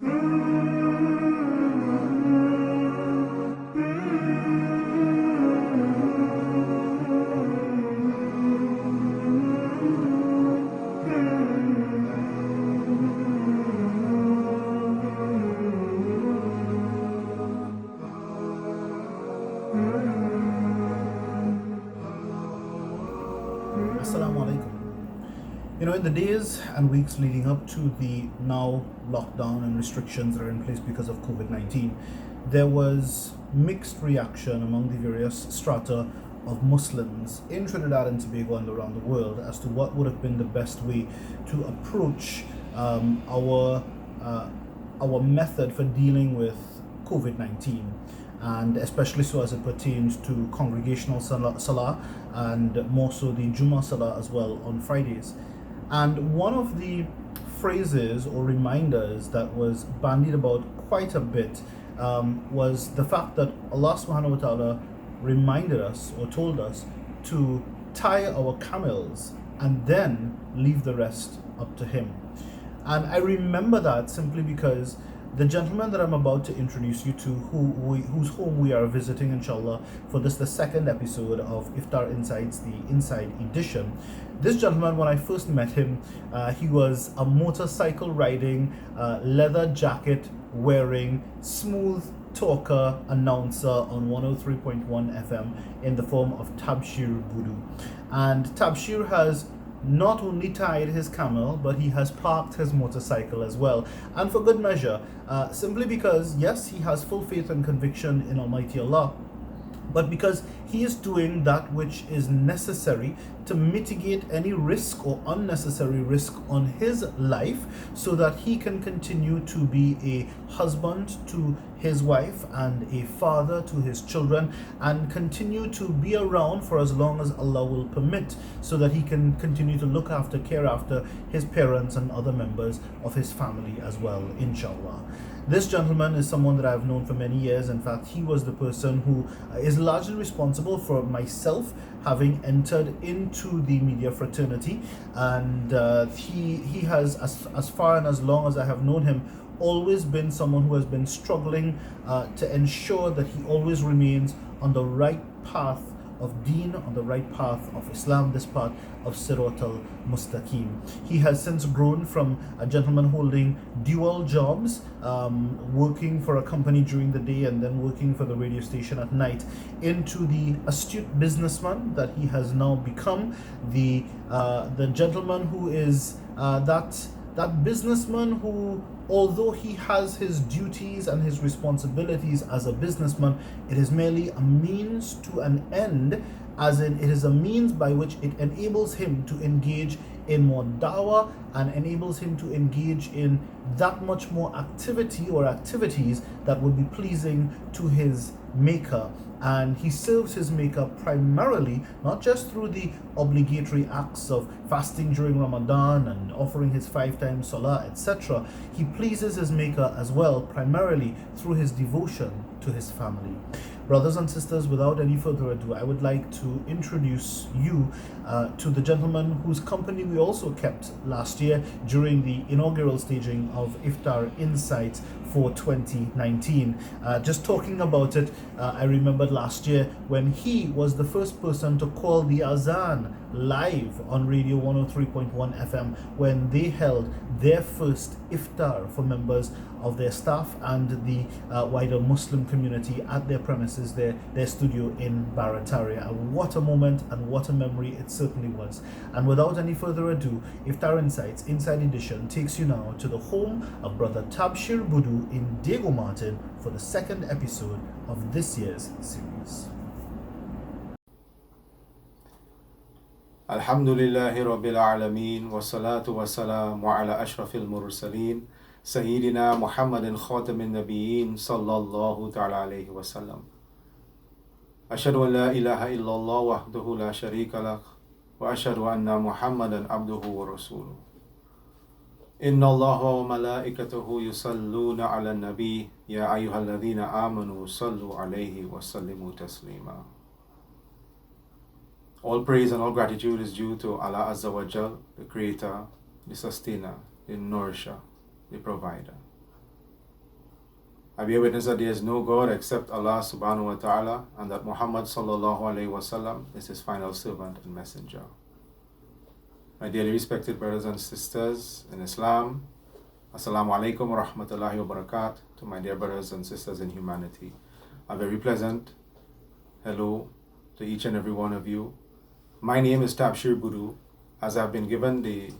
Assalamu alaikum. In the days and weeks leading up to the now lockdown and restrictions that are in place because of COVID-19, there was mixed reaction among the various strata of Muslims in Trinidad and Tobago and around the world as to what would have been the best way to approach our method for dealing with COVID-19, and especially so as it pertains to congregational salah and more so the Jummah salah as well on Fridays. And one of the phrases or reminders that was bandied about quite a bit was the fact that Allah subhanahu wa ta'ala reminded us or told us to tie our camels and then leave the rest up to Him. And I remember that simply because the gentleman that I'm about to introduce you to, whose home we are visiting, inshallah, for the second episode of Iftar Insights, the Inside Edition. This gentleman, when I first met him, he was a motorcycle riding, leather jacket wearing, smooth talker announcer on 103.1 FM in the form of Tab Shear Boodoo. And Tabshir has not only tied his camel, but he has parked his motorcycle as well. And for good measure, simply because, yes, he has full faith and conviction in Almighty Allah, but because he is doing that which is necessary to mitigate any risk or unnecessary risk on his life so that he can continue to be a husband to his wife and a father to his children and continue to be around for as long as Allah will permit, so that he can continue to look after, care after his parents and other members of his family as well, inshallah. This gentleman is someone that I've known for many years. In fact, he was the person who is largely responsible for myself having entered into the media fraternity, and he has, as far and as long as I have known him, always been someone who has been struggling to ensure that he always remains on the right path of Deen, on the right path of Islam, this path of Sirat al-Mustaqim. He has since grown from a gentleman holding dual jobs, working for a company during the day and then working for the radio station at night, into the astute businessman that he has now become, the gentleman who is that businessman who, although he has his duties and his responsibilities as a businessman, it is merely a means to an end, as in it is a means by which it enables him to engage in more dawah and enables him to engage in that much more activity or activities that would be pleasing to his maker. And he serves his maker primarily not just through the obligatory acts of fasting during Ramadan and offering his 5 times salah, etc. He pleases his maker as well primarily through his devotion to his family. Brothers and sisters, without any further ado, I would like to introduce you to the gentleman whose company we also kept last year during the inaugural staging of Iftar Insights for 2019. Just talking about it, I remembered last year when he was the first person to call the Azan live on Radio 103.1 FM when they held their first iftar for members of their staff and the wider Muslim community at their premises, their studio in Barataria. And what a moment and what a memory it certainly was. And without any further ado, Iftar Insights Inside Edition takes you now to the home of Brother Tabshir Boodoo in Diego Martin for the second episode of this year's series. Alhamdulillahi Rabbil Alameen wa salatu wa salamu ala ashrafil mursaleen Sayyidina Muhammadin Khatamin Nabiyyin sallallahu ta'ala alayhi wa sallam. Ashhadu an la ilaha illallah wahdahu la sharika lak wa ashhadu anna Muhammadan abduhu wa rasuluh. Inna Allaha wa malaikatahu yusalluna ala nabi ya ayyuhalladhina amanu sallu alayhi wa sallimu taslima. All praise and all gratitude is due to Allah Azza wa Jal, the Creator, the Sustainer, the Nourisher, the Provider. I bear witness that there is no God except Allah subhanahu wa ta'ala, and that Muhammad sallallahu alayhi wa sallam is his final servant and messenger. My dearly respected brothers and sisters in Islam, Assalamu alaikum wa rahmatullahi wa barakatuh to my dear brothers and sisters in humanity. A very pleasant hello to each and every one of you. My name is Tab Shear Boodoo, as I've been given the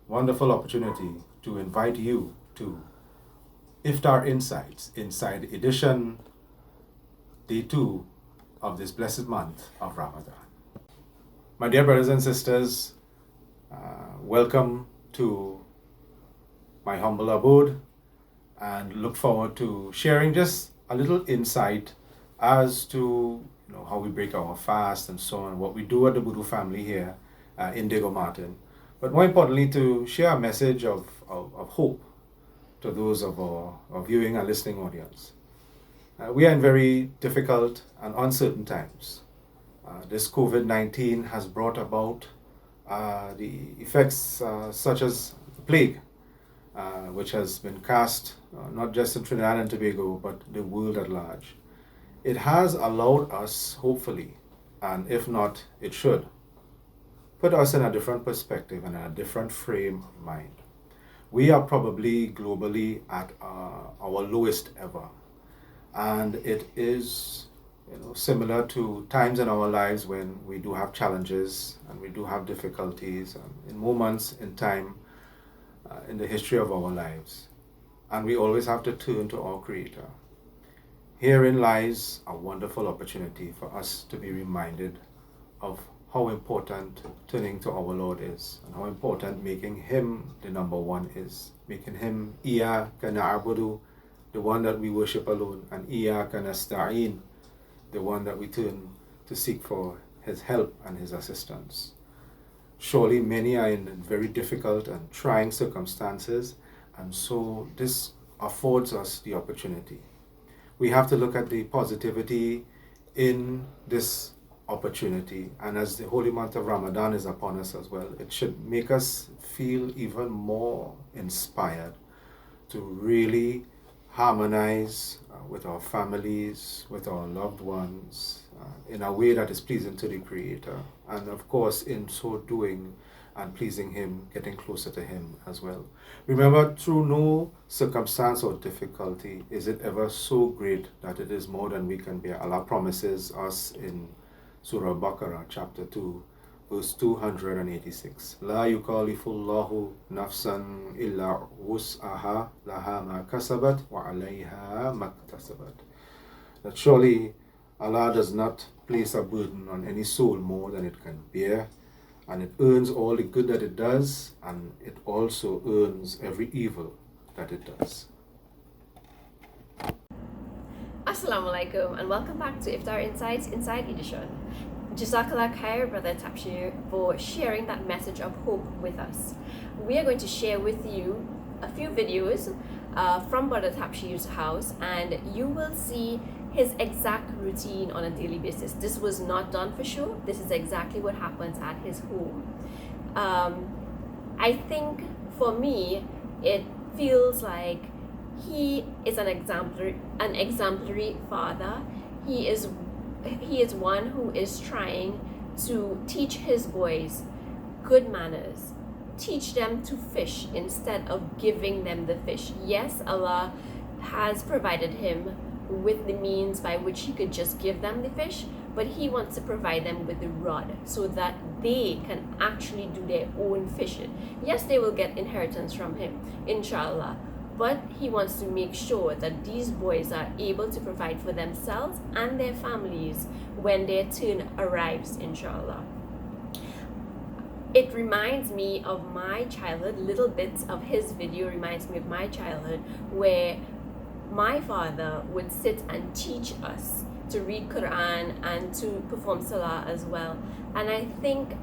wonderful opportunity to invite you to Iftar Insights, Inside Edition, Day 2 of this blessed month of Ramadan. My dear brothers and sisters, welcome to my humble abode, and look forward to sharing just a little insight as to how we break our fast and so on, what we do at the Boodoo family here in Diego Martin, but more importantly to share a message of hope to those of our viewing and listening audience. We are in very difficult and uncertain times. This COVID-19 has brought about the effects such as the plague, which has been cast not just in Trinidad and Tobago, but the world at large. It has allowed us, hopefully, and if not, it should, put us in a different perspective and a different frame of mind. We are probably globally at our lowest ever, and it is similar to times in our lives when we do have challenges and we do have difficulties and in moments in time in the history of our lives, and we always have to turn to our Creator. Herein lies a wonderful opportunity for us to be reminded of how important turning to our Lord is, and how important making Him the number one is. Making Him Iyaka na'budu, the one that we worship alone, and Iyaka nasta'in, the one that we turn to seek for His help and His assistance. Surely many are in very difficult and trying circumstances, and so this affords us the opportunity. We have to look at the positivity in this opportunity, and as the holy month of Ramadan is upon us as well, it should make us feel even more inspired to really harmonize with our families, with our loved ones, in a way that is pleasing to the Creator, and of course in so doing and pleasing Him, getting closer to Him as well. Remember, through no circumstance or difficulty is it ever so great that it is more than we can bear. Allah promises us in Surah Baqarah, chapter 2, verse 286. La yukallifullahu nafsan illa wus'aha laha ma kasabat wa alayha maktasabat. That surely Allah does not place a burden on any soul more than it can bear, and it earns all the good that it does, and it also earns every evil that it does. Assalamu alaikum, and welcome back to Iftar Insights Inside Edition. Jazakallah khair, Brother Tabshir, for sharing that message of hope with us. We are going to share with you a few videos from Brother Tabshir's house, and you will see his exact routine on a daily basis. This was not done for show. This is exactly what happens at his home. I think for me, it feels like he is an exemplary father. He is one who is trying to teach his boys good manners, teach them to fish instead of giving them the fish. Yes, Allah has provided him with the means by which he could just give them the fish, but he wants to provide them with the rod so that they can actually do their own fishing. Yes, they will get inheritance from him, inshallah, but he wants to make sure that these boys are able to provide for themselves and their families when their turn arrives, inshallah. It reminds me of my childhood. Little bits of his video reminds me of my childhood, where my father would sit and teach us to read Quran and to perform Salah as well. And I think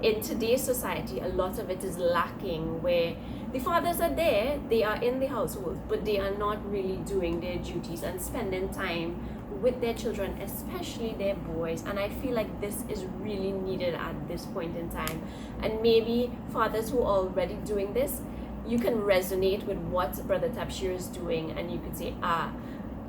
in today's society, a lot of it is lacking, where the fathers are there, they are in the household, but they are not really doing their duties and spending time with their children, especially their boys. And I feel like this is really needed at this point in time. And maybe fathers who are already doing this, you can resonate with what Brother Tabshir is doing, and you could say,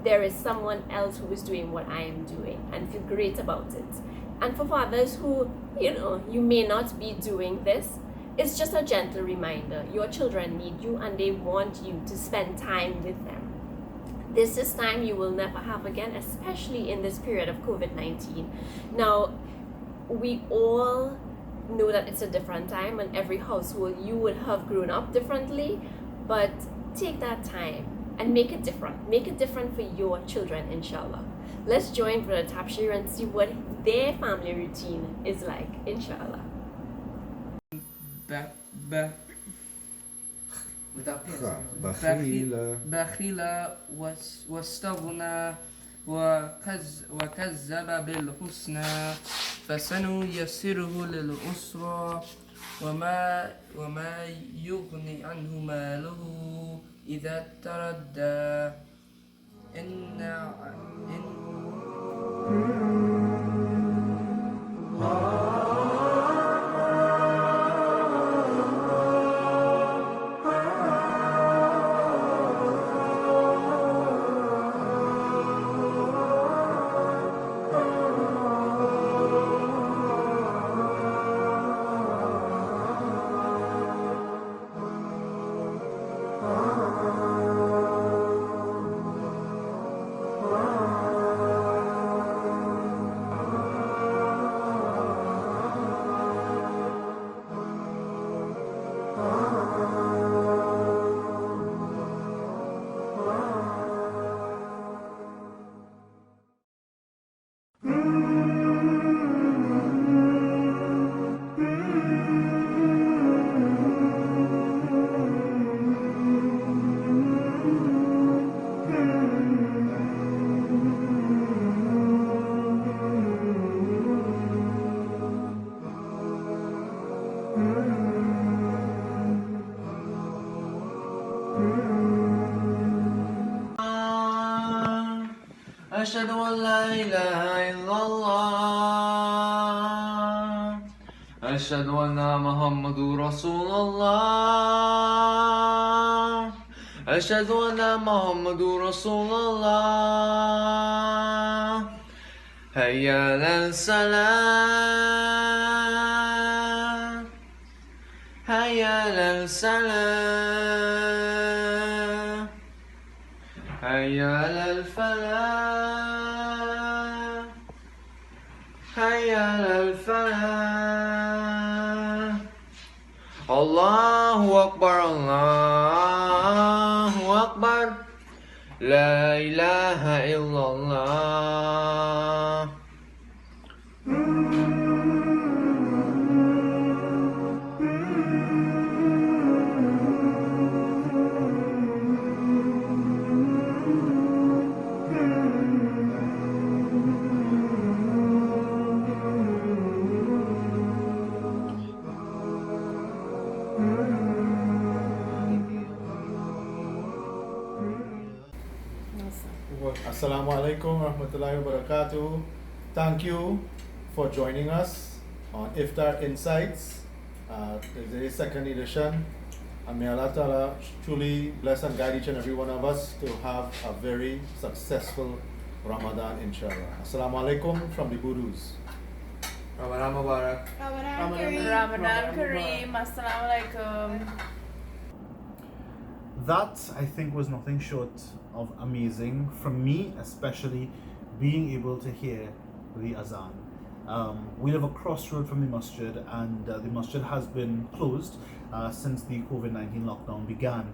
there is someone else who is doing what I am doing, and feel great about it. And for fathers who, you may not be doing this, it's just a gentle reminder. Your children need you, and they want you to spend time with them. This is time you will never have again, especially in this period of COVID-19. Now, we all know that it's a different time, and every household you would have grown up differently, but take that time and make it different. Make it different for your children, inshallah. Let's join Brother Tabshir and see what their family routine is like, inshallah. بخيل واستغنى وكذب بالحسنى فسنيسره للعسرى وما يغني عنه ماله إذا تردى إن أشهد أن لا إله إلا الله أشهد أن محمد رسول الله أشهد أن محمد رسول الله هيا على الصلاة هيا على الصلاة هيا على الفلاح هيا على الفلاح الله أكبر الله أكبر لا إله إلا الله Assalamu alaikum warahmatullahi wabarakatuh. Thank you for joining us on Iftar Insights. Today's second edition. And may Allah Ta'ala truly bless and guide each and every one of us to have a very successful Ramadan, inshallah. Assalamu alaikum from the Boodoos. Ramadan Mubarak. Ramadan Kareem. Assalamu alaikum. That, I think, was nothing short of amazing. From me, especially, being able to hear the Azan. We live across road from the Masjid, and the Masjid has been closed since the COVID-19 lockdown began.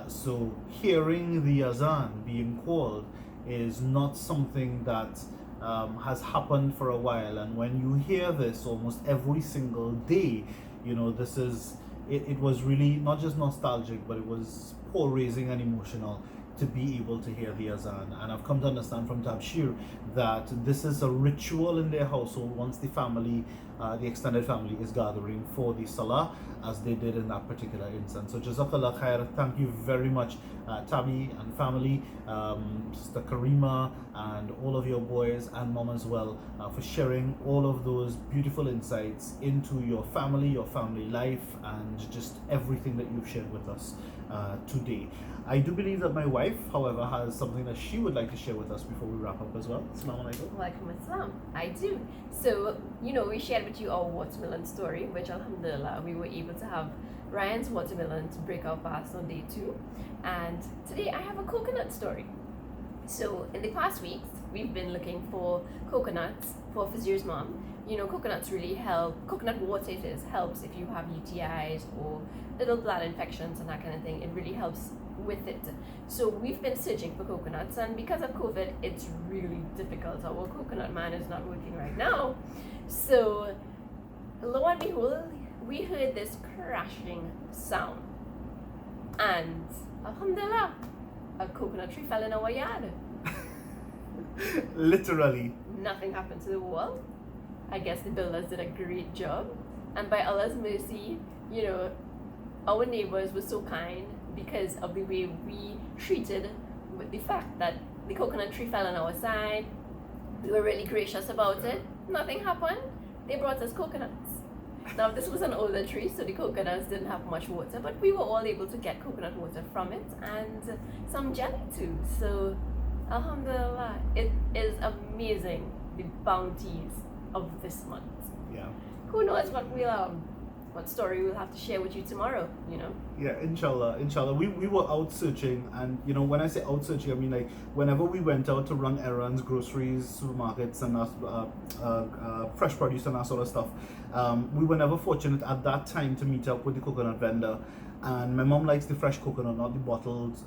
So hearing the Azan being called is not something that has happened for a while. And when you hear this almost every single day, this is... It was really not just nostalgic, but it was pole-raising and emotional to be able to hear the Azan. And I've come to understand from Tab Shear that this is a ritual in their household. Once the family the extended family is gathering for the Salah as they did in that particular instance. So Jazakallah khair, thank you very much, Tabi and family, Sister Karima and all of your boys and mom as well, for sharing all of those beautiful insights into your family life, and just everything that you've shared with us today. I do believe that my wife, however, has something that she would like to share with us before we wrap up as well. Assalamu alaikum. Walaikum assalam. I do. So, we shared with you our watermelon story, which alhamdulillah, we were able to have Ryan's watermelon to break our fast on day 2. And today I have a coconut story. So, in the past weeks, we've been looking for coconuts for Fuzz's mom. Coconuts really help. Coconut water, helps if you have UTIs or little bladder infections and that kind of thing. It really helps with it. So we've been searching for coconuts, and because of COVID, it's really difficult. Our coconut man is not working right now. So lo and behold, we heard this crashing sound, and alhamdulillah, a coconut tree fell in our yard. Literally. Nothing happened to the wall. I guess the builders did a great job, and by Allah's mercy, our neighbors were so kind because of the way we treated with the fact that the coconut tree fell on our side. We were really gracious about it. Nothing happened. They brought us coconuts. Now this was an older tree, so the coconuts didn't have much water, but we were all able to get coconut water from it and some jelly too. So alhamdulillah, it is amazing, the bounties of this month. Yeah. Who knows what story we'll have to share with you tomorrow, Yeah, inshallah. We were out searching, and when I say out searching, I mean like whenever we went out to run errands, groceries, supermarkets, and fresh produce and that sort of stuff, we were never fortunate at that time to meet up with the coconut vendor. And my mom likes the fresh coconut, not the bottled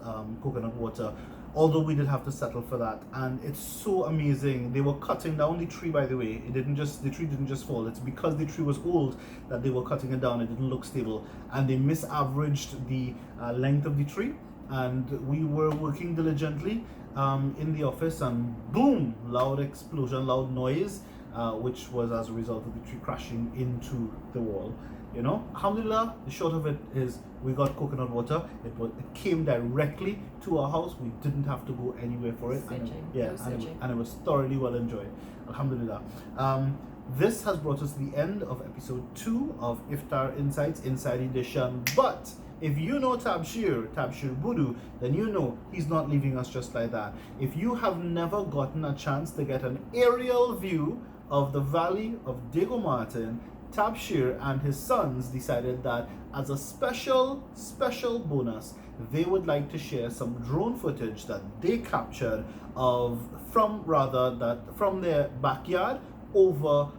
coconut water, although we did have to settle for that. And it's so amazing. They were cutting down the tree, by the way. The tree didn't just fall. It's because the tree was old that they were cutting it down. It didn't look stable, and they misaveraged the length of the tree. And we were working diligently in the office, and boom, loud explosion, loud noise, which was as a result of the tree crashing into the wall. Alhamdulillah, the short of it is we got coconut water. It came directly to our house. We didn't have to go anywhere for it. And it was thoroughly well enjoyed. Alhamdulillah. This has brought us to the end of episode 2 of Iftar Insights Inside Edition. But if you know Tabshir Boodoo, then you know he's not leaving us just like that. If you have never gotten a chance to get an aerial view of the valley of Diego Martin, Tabshir and his sons decided that as a special bonus, they would like to share some drone footage that they captured from their backyard over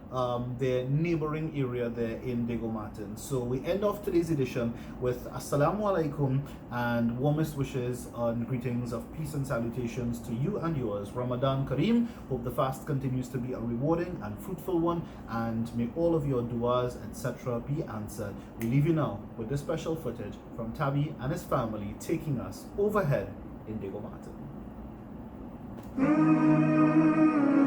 their neighboring area there in Diego Martin. So we end off today's edition with Assalamu alaikum and warmest wishes and greetings of peace and salutations to you and yours. Ramadan Kareem. Hope the fast continues to be a rewarding and fruitful one, and may all of your du'as, etc. be answered. We leave you now with this special footage from Tabi and his family taking us overhead in Diego Martin.